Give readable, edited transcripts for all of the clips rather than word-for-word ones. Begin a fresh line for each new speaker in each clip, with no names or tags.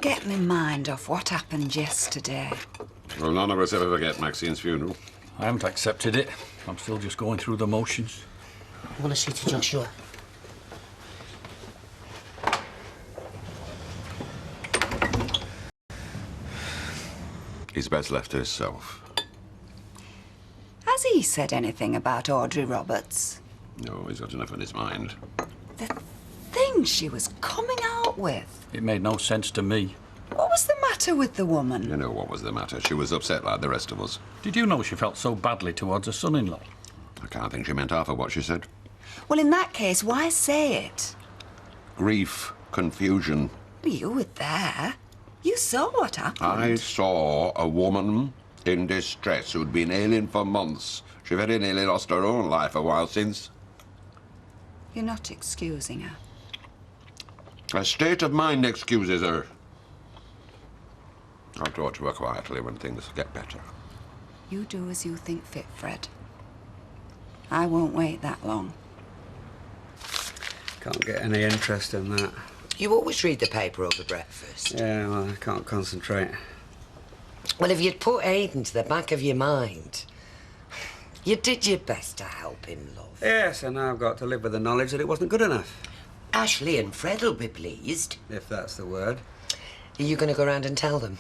get my mind off what happened yesterday.
Well, none of us ever forget Maxine's funeral.
I haven't accepted it. I'm still just going through the motions.
I want to see to Joshua.
He's best left to himself.
Has he said anything about Audrey Roberts?
No, he's got enough on his mind.
The thing she was coming out with.
It made no sense to me.
What was the matter with the woman?
You know what was the matter. She was upset like the rest of us.
Did you know she felt so badly towards her son-in-law?
I can't think she meant half of what she said.
Well, in that case, why say it?
Grief, confusion.
You were there. You saw what happened.
I saw a woman in distress who'd been ailing for months. She very nearly lost her own life a while since.
You're not excusing her.
Her state of mind excuses her. I'll talk to her quietly when things get better.
You do as you think fit, Fred. I won't wait that long.
Can't get any interest in that.
You always read the paper over breakfast.
Yeah, well, I can't concentrate.
Well, if you'd put Aidan to the back of your mind, you did your best to help him, love.
Yes, and now I've got to live with the knowledge that it wasn't good enough.
Ashley and Fred will be pleased.
If that's the word.
Are you going to go round and tell them?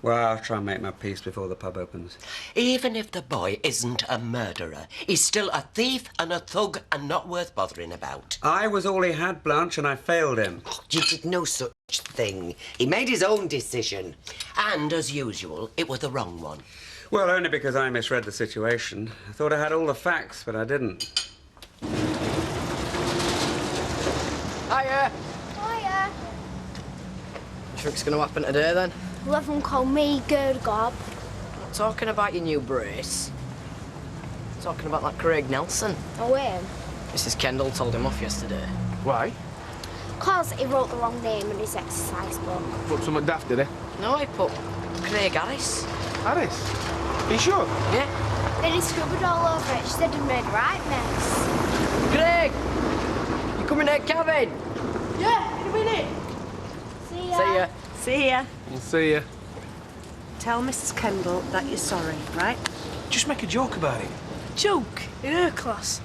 Well, I'll try and make my peace before the pub opens.
Even if the boy isn't a murderer, he's still a thief and a thug and not worth bothering about.
I was all he had, Blanche, and I failed him.
Oh, you did no such thing. He made his own decision. And, as usual, it was the wrong one.
Well, only because I misread the situation. I thought I had all the facts, but I didn't.
Hiya.
Hiya.
You think it's going to happen today, then?
Well, everyone call me Good Gob.
Not talking about your new brace. Talking about that Craig Nelson.
Oh, him?
Mrs. Kendall told him off yesterday. Why?
'Cause he wrote the wrong name in his exercise book.
Put something daft, did he?
No, he put Craig Harris.
Harris? Are you sure?
Yeah.
Then he scribbled all over it. She said he made a right mess.
Craig! You coming in, Kevin?
Yeah, in a minute. See ya.
See ya.
See ya.
We'll see you.
Tell Mrs. Kendall that you're sorry, right?
Just make a joke about it.
Joke? In her class?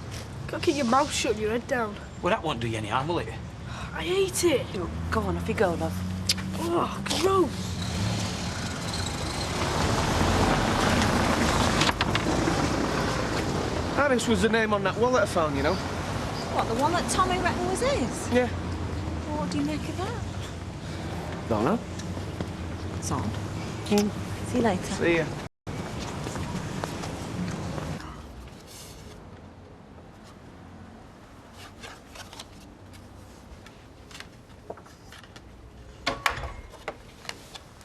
Gotta keep your mouth shut and your head down.
Well, that won't do you any harm, will it?
I hate it.
Oh, go on, off you go, love.
Oh, gross.
Harris was the name on that wallet I found, you know.
What, the one that Tommy reckoned was his?
Yeah.
Well, what do you make of that?
Don't know.
It's on. See you later.
See ya.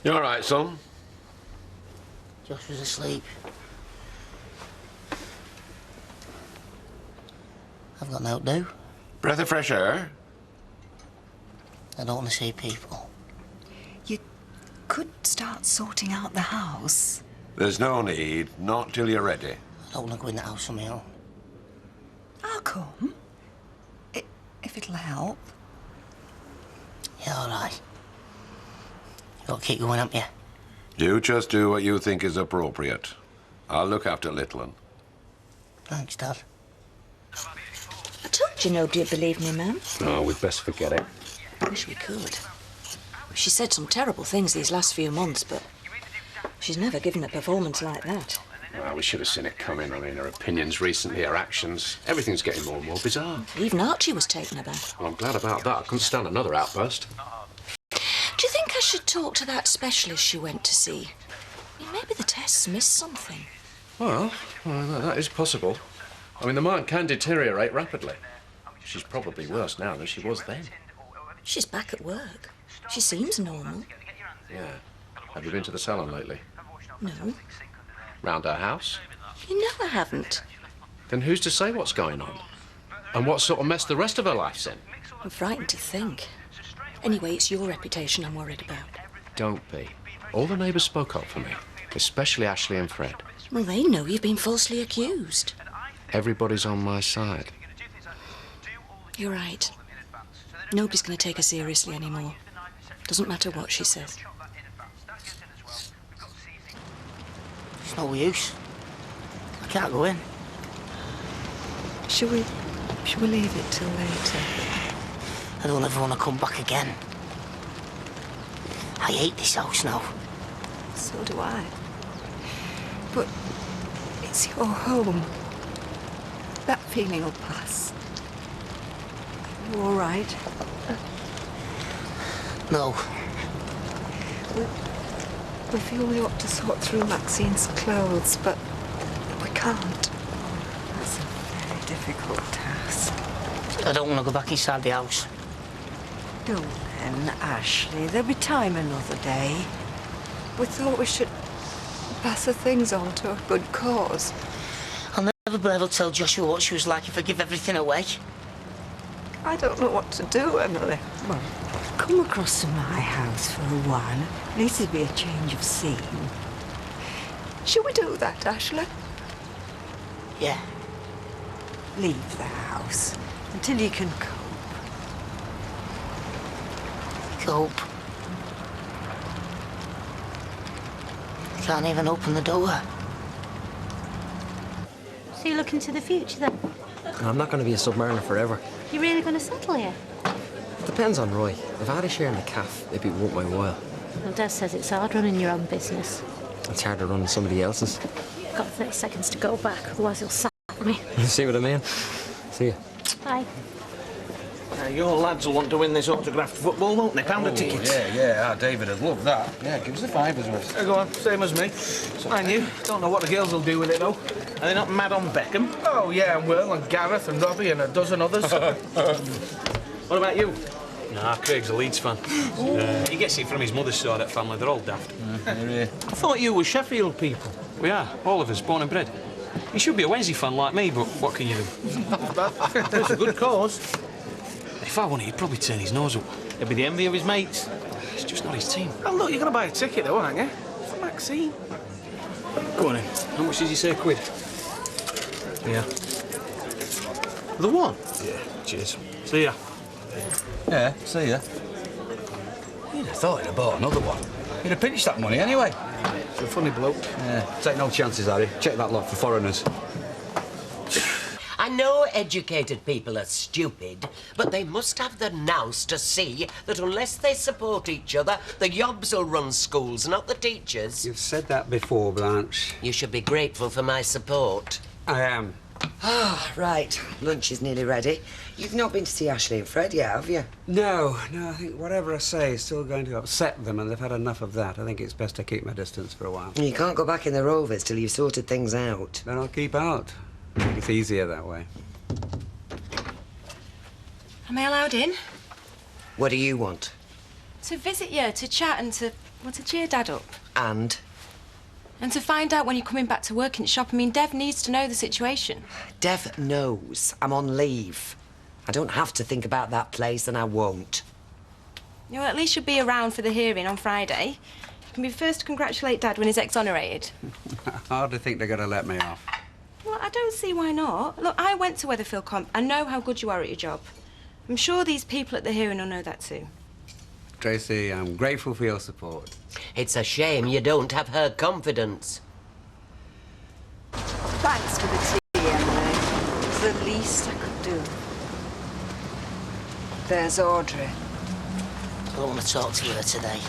You all right, son?
Josh was asleep. I've got no do.
Breath of fresh air?
I don't want to see people.
You could start sorting out the house.
There's no need. Not till you're ready.
I don't want to go in the house on my own.
I'll come. If it'll help.
Yeah, all right. You got to keep going, haven't you?
You just do what you think is appropriate. I'll look after little one.
Thanks, Dad.
I told you nobody'd believe me, ma'am.
Oh, we'd best forget it.
I wish we could. She said some terrible things these last few months, but she's never given a performance like that.
Well, we should have seen it coming. I mean, her opinions recently, her actions, everything's getting more and more bizarre.
Even Archie was taken aback.
Well, I'm glad about that. I couldn't stand another outburst.
Do you think I should talk to that specialist she went to see? I mean, maybe the tests missed something.
Well, that is possible. I mean, the mind can deteriorate rapidly. She's probably worse now than she was then.
She's back at work. She seems normal.
Yeah. Have you been to the salon lately?
No.
Round her house?
You know I haven't.
Then who's to say what's going on? And what sort of mess the rest of her life's in?
I'm frightened to think. Anyway, it's your reputation I'm worried about.
Don't be. All the neighbours spoke up for me, especially Ashley and Fred.
Well, they know you've been falsely accused.
Everybody's on my side.
You're right. Nobody's going to take her seriously anymore. Doesn't matter what she says.
It's no use. I can't go in.
Shall we leave it till later?
I don't ever want to come back again. I hate this house now.
So do I. But it's your home. That feeling will pass. You all right?
No.
We feel we ought to sort through Maxine's clothes, but we can't. That's a very difficult task.
I don't want to go back inside the house.
Don't then, Ashley. There'll be time another day. We thought we should pass the things on to a good cause.
I'll never be able to tell Joshua what she was like if I give everything away.
I don't know what to do, Emily. Well, come across to my house for a while. At least it'd be a change of scene. Shall we do that, Ashley?
Yeah.
Leave the house until you can cope.
Cope. Can't even open the door.
So you're looking to the future then?
I'm not going to be a submariner forever.
You really going to settle here?
Depends on Roy. If I had a share in the caff, it'd be worth my while.
Well, Dad says it's hard running your own business.
It's harder running somebody else's.
I've got 30 seconds to go back, otherwise he'll sack me.
See what I mean? See ya.
Bye.
Your lads will want to win this autographed football, won't they? Pound a ticket.
Yeah, David would love that. Yeah, give us a fiver's worth.
Go on, same as me. And you. Don't know what the girls will do with it, though. Are they not mad on Beckham? Oh, yeah, and Will, and Gareth, and Robbie, and a dozen others. What about you?
Nah, Craig's a Leeds fan. He gets it from his mother's side of family. They're all daft.
I thought you were Sheffield people.
We are, all of us, born and bred. He should be a Wednesday fan like me, but what can you do?
It's a good cause.
If I won it, he'd probably turn his nose up.
He'd be the envy of his mates.
It's just not his team.
Oh, look, you're going to buy a ticket, though, aren't you? For Maxine.
Go on in. How much did you say, £1?
Yeah. The one?
Yeah, cheers.
See ya.
Yeah, see ya. You'd have thought he'd have bought another one. He'd have pinched that money anyway.
It's a funny bloke.
Yeah, take no chances, Harry. Check that lot for foreigners.
I know educated people are stupid, but they must have the nous to see that unless they support each other, the yobs will run schools, not the teachers.
You've said that before, Blanche.
You should be grateful for my support.
I am.
Ah, right. Lunch is nearly ready. You've not been to see Ashley and Fred yet, have you?
No, I think whatever I say is still going to upset them, and they've had enough of that. I think it's best to keep my distance for a while.
You can't go back in the Rovers till you've sorted things out.
Then I'll keep out. I think it's easier that way.
Am I allowed in?
What do you want?
To visit you, to chat and to cheer Dad up.
And?
And to find out when you're coming back to work in the shop. I mean, Dev needs to know the situation.
Dev knows I'm on leave. I don't have to think about that place, and I won't.
You know, at least you'll be around for the hearing on Friday. You can be first to congratulate Dad when he's exonerated.
I hardly think they're going to let me off.
Well, I don't see why not. Look, I went to Weatherfield Comp. I know how good you are at your job. I'm sure these people at the hearing will know that too.
Tracy, I'm grateful for your support.
It's a shame you don't have her confidence.
Thanks for the tea, Emily. It's the least I could do. There's Audrey.
I don't want to talk to her today.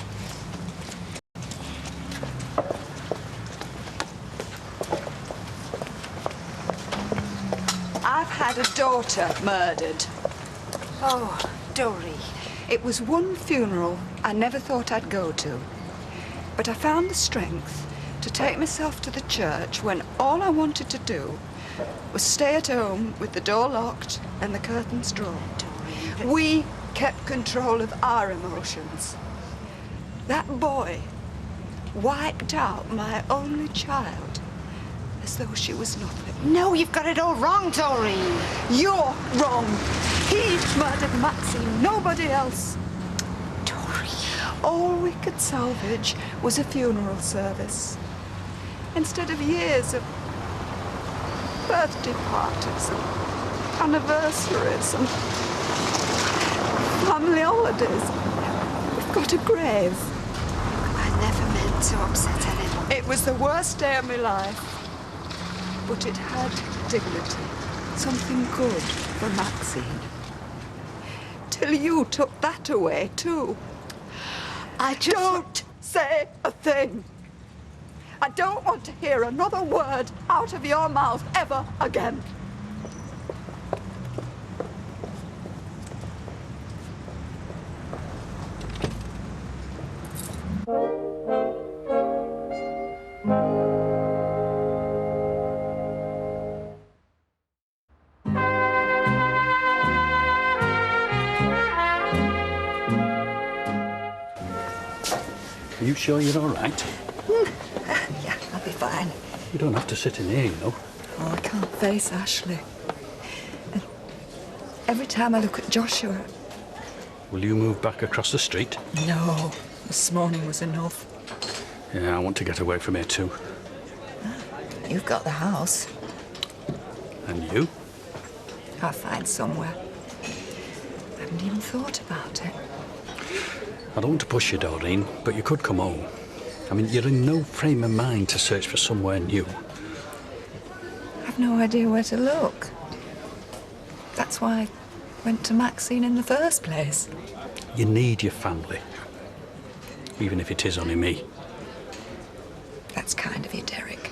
I've had a daughter murdered. Oh, Dory. It was one funeral I never thought I'd go to. But I found the strength to take myself to the church when all I wanted to do was stay at home with the door locked and the curtains drawn. We kept control of our emotions. That boy wiped out my only child as though she was nothing.
No, you've got it all wrong, Doreen.
You're wrong. He murdered Maxine, nobody else.
Doreen.
All we could salvage was a funeral service. Instead of years of birthday parties and anniversaries and family holidays, we've got a grave.
I never meant to upset anyone.
It was the worst day of my life. But it had dignity. Something good for Maxine. Till you took that away, too. Don't say a thing. I don't want to hear another word out of your mouth ever again.
Are you sure you're all right?
Yeah, I'll be fine.
You don't have to sit in here, you know.
Oh, I can't face Ashley. And every time I look at Joshua...
Will you move back across the street?
No, this morning was enough.
Yeah, I want to get away from here too.
You've got the house.
And you?
I'll find somewhere. I haven't even thought about it.
I don't want to push you, Doreen, but you could come home. I mean, you're in no frame of mind to search for somewhere new.
I've no idea where to look. That's why I went to Maxine in the first place.
You need your family. Even if it is only me.
That's kind of you, Derek.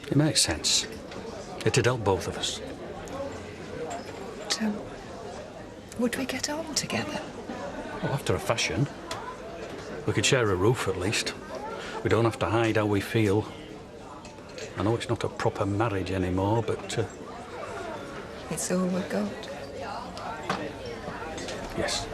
It makes sense. It'd help both of us.
So, would we get on together?
Well, after a fashion. We could share a roof at least. We don't have to hide how we feel. I know it's not a proper marriage anymore, but...
It's all we've got.
Yes.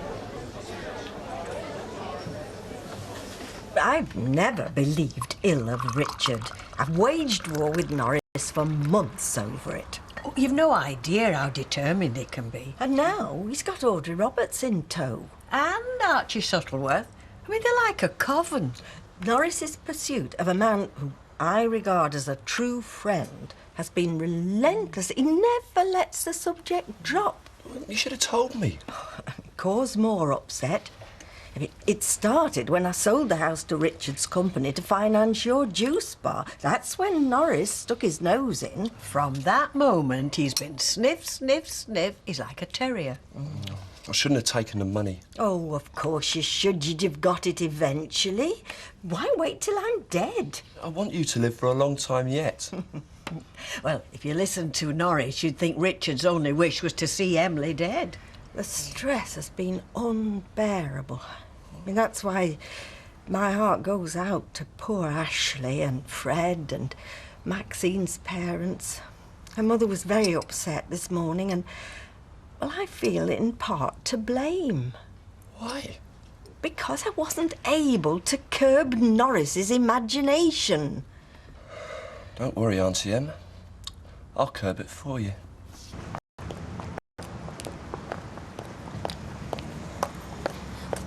I've never believed ill of Richard. I've waged war with Norris for months over it.
Oh, you've no idea how determined he can be.
And now he's got Audrey Roberts in tow.
And Archie Shuttleworth. I mean, they're like a coven.
Norris's pursuit of a man who I regard as a true friend has been relentless. He never lets the subject drop.
You should have told me.
Cause more upset. It started when I sold the house to Richard's company to finance your juice bar. That's when Norris stuck his nose in.
From that moment, he's been sniff, sniff, sniff. He's like a terrier.
I shouldn't have taken the money.
Oh, of course you should. You'd have got it eventually. Why wait till I'm dead?
I want you to live for a long time yet.
Well, if you listened to Norris, you'd think Richard's only wish was to see Emily dead.
The stress has been unbearable. I mean, that's why my heart goes out to poor Ashley and Fred and Maxine's parents. Her mother was very upset this morning and, well, I feel in part to blame.
Why?
Because I wasn't able to curb Norris's imagination.
Don't worry, Auntie Em. I'll curb it for you.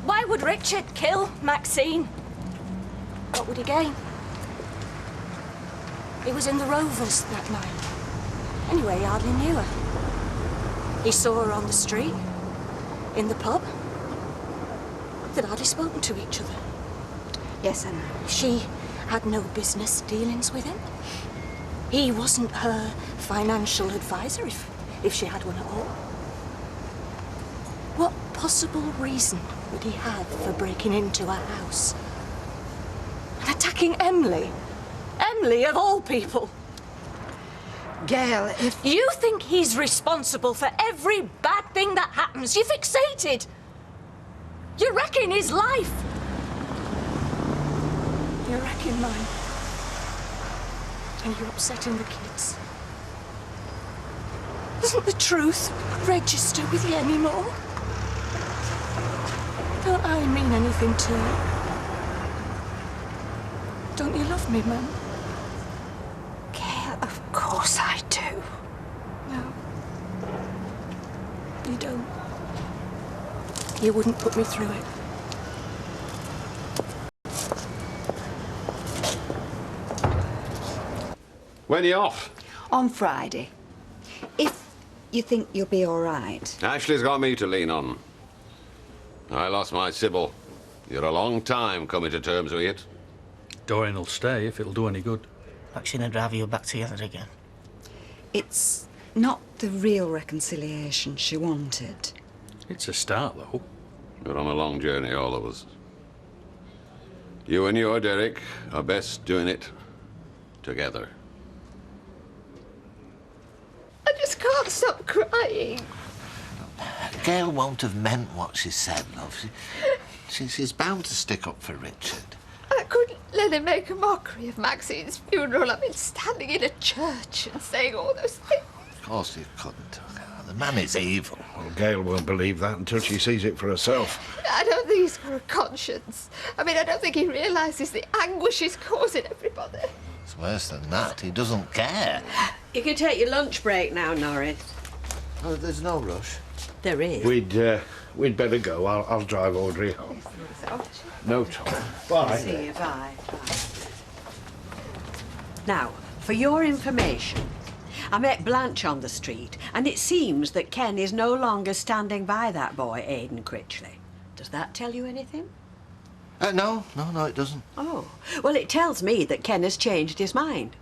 Why would Richard kill Maxine? What would he gain? He was in the Rovers that night. Anyway, he hardly knew her. He saw her on the street, in the pub. They'd hardly spoken to each other.
Yes, Emma.
She had no business dealings with him. He wasn't her financial advisor, if she had one at all. What possible reason would he have for breaking into her house? And attacking Emily? Emily, of all people!
Gail, if...
You think he's responsible for every bad thing that happens? You're fixated! You're wrecking his life! You're wrecking mine. And you're upsetting the kids. Doesn't the truth register with you anymore? Don't I mean anything to you? Don't you love me, Mum?
Gail, of course I do.
No. You don't. You wouldn't put me through it.
When are you off?
On Friday. If you think you'll be all right.
Ashley's got me to lean on. I lost my Sybil. You're a long time coming to terms with it.
Dorian will stay if it'll do any good.
Maxine would rather you back together again.
It's not the real reconciliation she wanted.
It's a start, though.
We're on a long journey, all of us. You and your Derek are best doing it together.
I just can't stop crying.
Gail won't have meant what she said, love. She's bound to stick up for Richard.
I couldn't let him make a mockery of Maxine's funeral. I mean, standing in a church and saying all those things.
Of course you couldn't. The man is evil.
Well, Gail won't believe that until she sees it for herself.
I don't think he's got a conscience. I mean, I don't think he realises the anguish he's causing everybody.
It's worse than that. He doesn't care.
You can take your lunch break now, Norris.
Oh, there's no rush.
There is.
We'd better go. I'll drive Audrey home. No trouble. Bye.
See you. Bye. Bye. Now, for your information, I met Blanche on the street, and it seems that Ken is no longer standing by that boy, Aidan Critchley. Does that tell you anything?
No, it doesn't.
Oh, well, it tells me that Ken has changed his mind.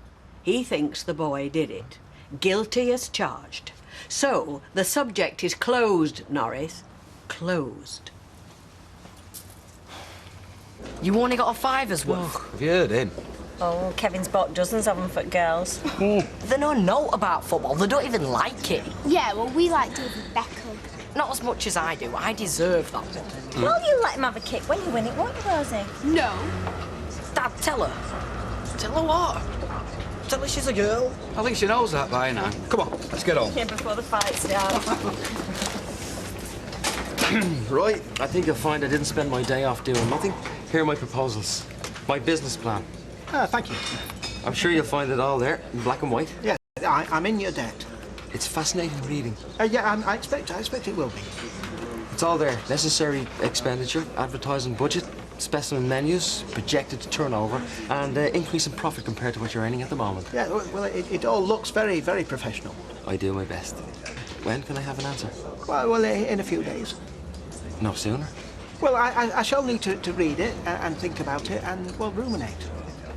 He thinks the boy did it. Guilty as charged. So, the subject is closed, Norris. Closed.
You only got a fiver's worth.
Have you heard him?
Oh, Kevin's bought dozens of them for girls. They know note about football. They don't even like it.
Yeah, well, we like David Beckham.
Not as much as I do. I deserve that one.
Well, you let him have a kick when you win it, won't you, Rosie? No.
Dad, tell her. Tell her what? Tell her she's a girl.
I think she knows that by now. Come on, let's get on.
Yeah, before the fight starts.
Right, I think you'll find I didn't spend my day off doing nothing. Here are my proposals. My business plan.
Thank you.
I'm sure you'll find it all there, in black and white.
Yeah, I'm in your debt.
It's fascinating reading.
Yeah, I expect it will be.
It's all there. Necessary expenditure, advertising budget, specimen menus, projected turnover, and increase in profit compared to what you're earning at the moment.
Yeah, well, it all looks very, very professional.
I do my best. When can I have an answer?
Well, in a few days.
No sooner.
Well, I shall need to read it and think about it and, well, ruminate.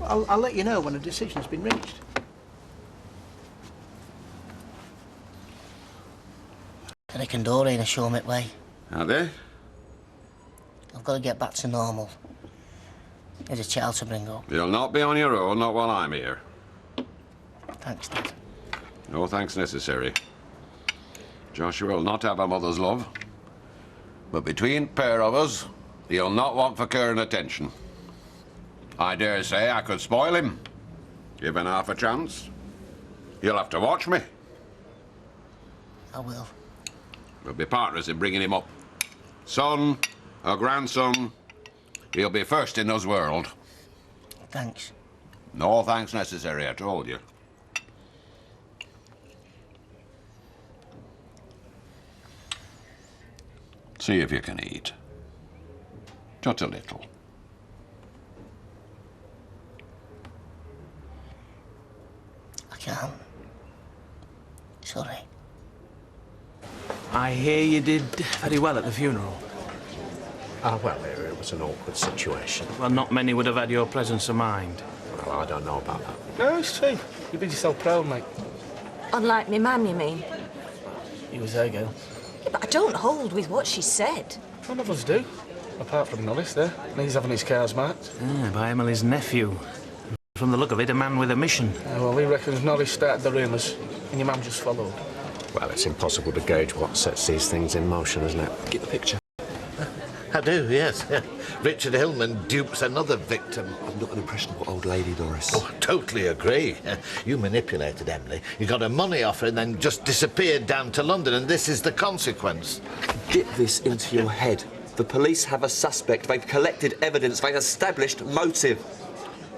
I'll let you know when a decision's been reached.
Derek and Doreen are showing it way.
Are they?
I've got to get back to normal. There's a child to bring up.
You'll not be on your own, not while I'm here.
Thanks, Dad.
No thanks necessary. Joshua will not have a mother's love. But between pair of us, he'll not want for care and attention. I dare say I could spoil him, given half a chance. You'll have to watch me.
I will.
We'll be partners in bringing him up. Son or grandson, he'll be first in his world.
Thanks.
No thanks necessary, I told you. See if you can eat. Just a little.
I can. Sorry.
I hear you did very well at the funeral.
Well, it was an awkward situation.
Well, not many would have had your presence of mind.
Well, I don't know about that.
No, it's true. You did yourself proud, mate.
Unlike me man, you mean?
You was there, girl.
Yeah, but I don't hold with what she said.
None of us do. Apart from Norris there. And he's having his cars marked. Yeah, by Emily's nephew. From the look of it, a man with a mission. Well, he reckons Norris started the rumours, and your mum just followed.
Well, it's impossible to gauge what sets these things in motion, isn't it? Get the picture.
I do, yes. Richard Hillman dupes another victim.
I'm not an impressionable old lady, Doris.
Oh, totally agree. You manipulated Emily. You got her money off her and then just disappeared down to London, and this is the consequence.
Get this into your head. The police have a suspect. They've collected evidence. They've established motive.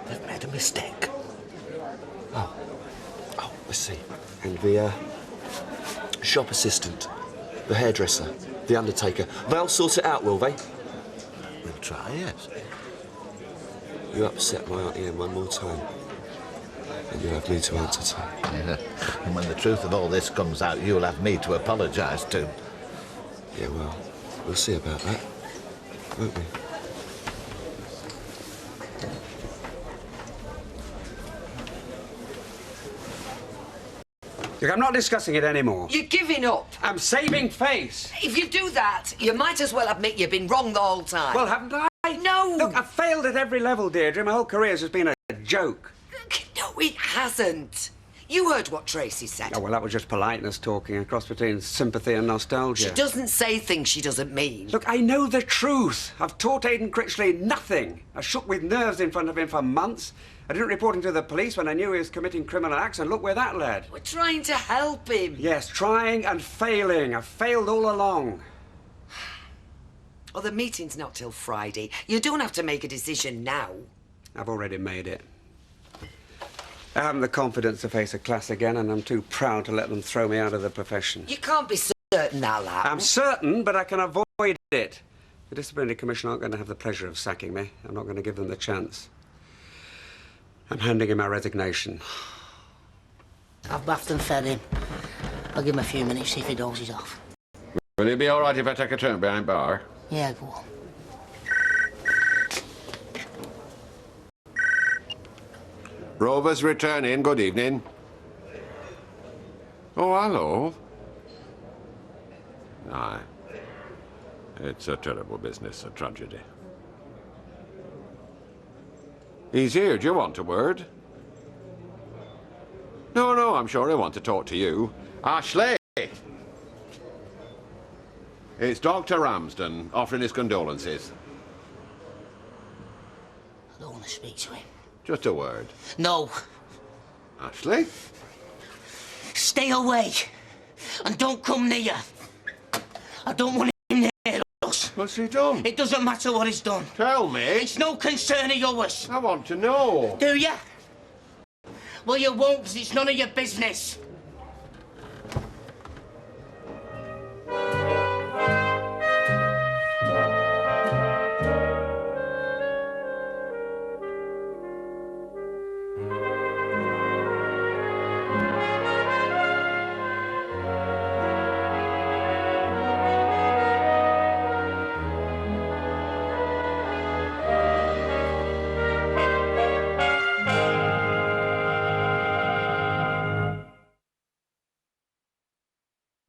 They've made a mistake.
Oh, I see. And the shop assistant, the hairdresser, the undertaker, they'll sort it out, will they?
We'll try, yes.
You upset my Auntie Em one more time, and you have me to answer to.
Yeah. And when the truth of all this comes out, you'll have me to apologise to.
Yeah, well, we'll see about that, won't we?
Look, I'm not discussing it anymore.
You're giving up.
I'm saving face.
If you do that, you might as well admit you've been wrong the whole time.
Well, haven't I?
No.
Look, I've failed at every level, Deirdre. My whole career's just been a joke.
No, it hasn't. You heard what Tracy said.
Oh, well, that was just politeness talking, a cross between sympathy and nostalgia.
She doesn't say things she doesn't mean.
Look, I know the truth. I've taught Aidan Critchley nothing. I shook with nerves in front of him for months. I didn't report him to the police when I knew he was committing criminal acts, and look where that led.
We're trying to help him.
Yes, trying and failing. I've failed all along.
Well, the meeting's not till Friday. You don't have to make a decision now.
I've already made it. I haven't the confidence to face a class again, and I'm too proud to let them throw me out of the profession.
You can't be certain that'll happen.
I'm certain, but I can avoid it. The Disciplinary Commission aren't going to have the pleasure of sacking me. I'm not going to give them the chance. I'm handing in my resignation.
I've bathed and fed him. I'll give him a few minutes, see if he dozes off.
Will it be all right if I take a turn behind bar?
Yeah, go on.
Rover's returning. Good evening. Oh, hello. Aye. It's a terrible business, a tragedy. He's here. Do you want a word? No, I'm sure he'll want to talk to you. Ashley! It's Dr. Ramsden offering his condolences.
I don't want to speak to him.
Just a word.
No.
Ashley?
Stay away. And don't come near. I don't want him near us.
What's he done?
It doesn't matter what he's done.
Tell me.
It's no concern of yours.
I want to know.
Do you? Well, you won't, because it's none of your business.